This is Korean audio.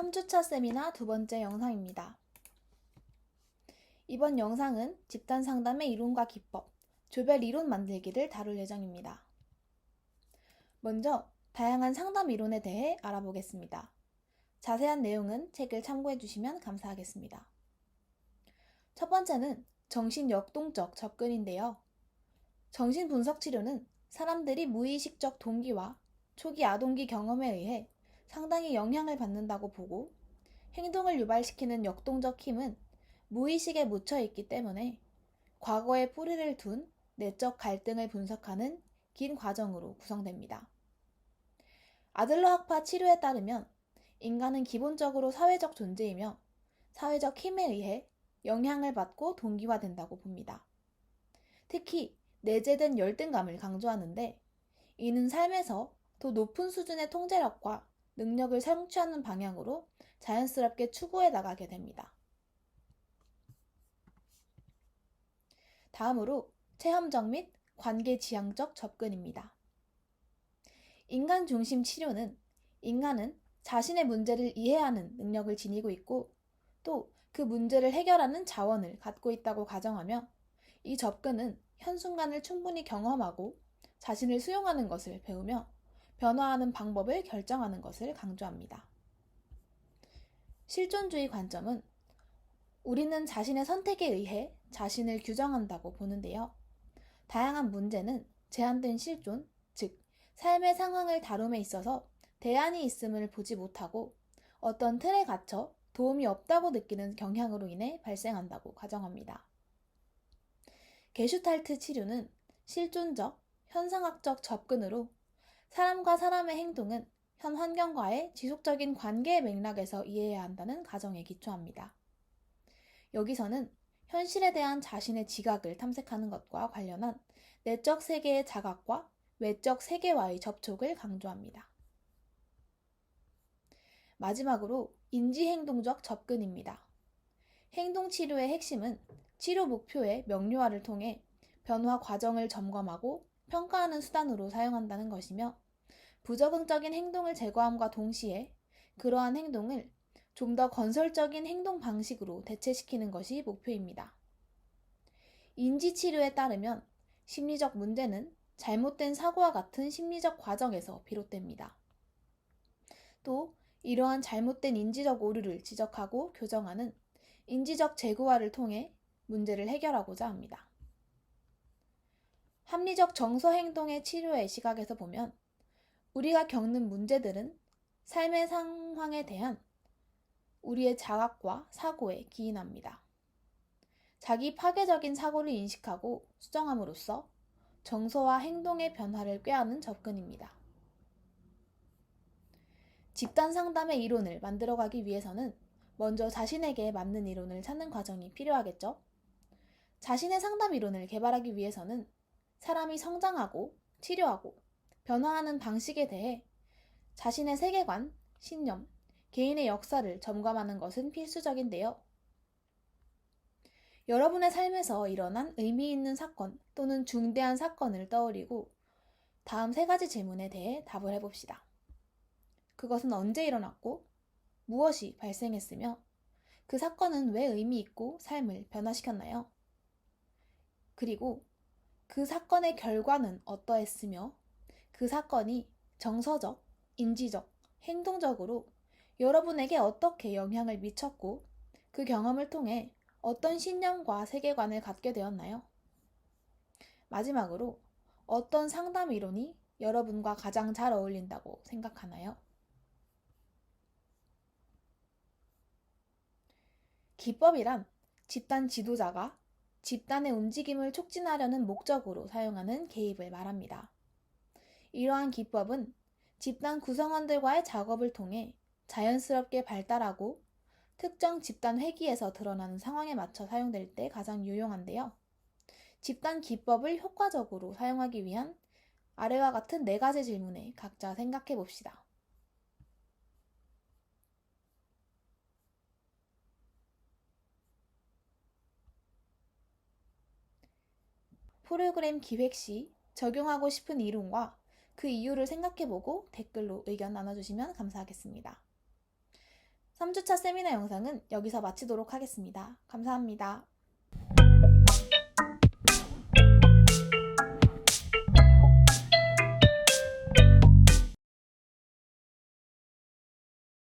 3주차 세미나 두 번째 영상입니다. 이번 영상은 집단 상담의 이론과 기법, 조별 이론 만들기를 다룰 예정입니다. 먼저 다양한 상담 이론에 대해 알아보겠습니다. 자세한 내용은 책을 참고해 주시면 감사하겠습니다. 첫 번째는 정신역동적 접근인데요. 정신분석치료는 사람들이 무의식적 동기와 초기 아동기 경험에 의해 상당히 영향을 받는다고 보고, 행동을 유발시키는 역동적 힘은 무의식에 묻혀 있기 때문에 과거에 뿌리를 둔 내적 갈등을 분석하는 긴 과정으로 구성됩니다. 아들러 학파 치료에 따르면 인간은 기본적으로 사회적 존재이며 사회적 힘에 의해 영향을 받고 동기화된다고 봅니다. 특히 내재된 열등감을 강조하는데, 이는 삶에서 더 높은 수준의 통제력과 능력을 성취하는 방향으로 자연스럽게 추구해 나가게 됩니다. 다음으로 체험적 및 관계지향적 접근입니다. 인간 중심 치료는 인간은 자신의 문제를 이해하는 능력을 지니고 있고, 또 그 문제를 해결하는 자원을 갖고 있다고 가정하며, 이 접근은 현 순간을 충분히 경험하고 자신을 수용하는 것을 배우며 변화하는 방법을 결정하는 것을 강조합니다. 실존주의 관점은 우리는 자신의 선택에 의해 자신을 규정한다고 보는데요. 다양한 문제는 제한된 실존, 즉 삶의 상황을 다룸에 있어서 대안이 있음을 보지 못하고 어떤 틀에 갇혀 도움이 없다고 느끼는 경향으로 인해 발생한다고 가정합니다. 게슈탈트 치료는 실존적, 현상학적 접근으로 사람과 사람의 행동은 현 환경과의 지속적인 관계의 맥락에서 이해해야 한다는 가정에 기초합니다. 여기서는 현실에 대한 자신의 지각을 탐색하는 것과 관련한 내적 세계의 자각과 외적 세계와의 접촉을 강조합니다. 마지막으로 인지행동적 접근입니다. 행동치료의 핵심은 치료 목표의 명료화를 통해 변화 과정을 점검하고 평가하는 수단으로 사용한다는 것이며, 부적응적인 행동을 제거함과 동시에 그러한 행동을 좀 더 건설적인 행동 방식으로 대체시키는 것이 목표입니다. 인지치료에 따르면 심리적 문제는 잘못된 사고와 같은 심리적 과정에서 비롯됩니다. 또 이러한 잘못된 인지적 오류를 지적하고 교정하는 인지적 재구화를 통해 문제를 해결하고자 합니다. 합리적 정서 행동의 치료의 시각에서 보면 우리가 겪는 문제들은 삶의 상황에 대한 우리의 자각과 사고에 기인합니다. 자기 파괴적인 사고를 인식하고 수정함으로써 정서와 행동의 변화를 꾀하는 접근입니다. 집단 상담의 이론을 만들어가기 위해서는 먼저 자신에게 맞는 이론을 찾는 과정이 필요하겠죠? 자신의 상담 이론을 개발하기 위해서는 사람이 성장하고 치료하고 변화하는 방식에 대해 자신의 세계관, 신념, 개인의 역사를 점검하는 것은 필수적인데요. 여러분의 삶에서 일어난 의미 있는 사건 또는 중대한 사건을 떠올리고 다음 세 가지 질문에 대해 답을 해봅시다. 그것은 언제 일어났고 무엇이 발생했으며 그 사건은 왜 의미 있고 삶을 변화시켰나요? 그리고 그 사건의 결과는 어떠했으며 그 사건이 정서적, 인지적, 행동적으로 여러분에게 어떻게 영향을 미쳤고 그 경험을 통해 어떤 신념과 세계관을 갖게 되었나요? 마지막으로 어떤 상담 이론이 여러분과 가장 잘 어울린다고 생각하나요? 기법이란 집단 지도자가 집단의 움직임을 촉진하려는 목적으로 사용하는 개입을 말합니다. 이러한 기법은 집단 구성원들과의 작업을 통해 자연스럽게 발달하고 특정 집단 회기에서 드러나는 상황에 맞춰 사용될 때 가장 유용한데요. 집단 기법을 효과적으로 사용하기 위한 아래와 같은 4가지 질문에 각자 생각해 봅시다. 프로그램 기획 시 적용하고 싶은 이론과 그 이유를 생각해보고 댓글로 의견 나눠주시면 감사하겠습니다. 3주차 세미나 영상은 여기서 마치도록 하겠습니다. 감사합니다.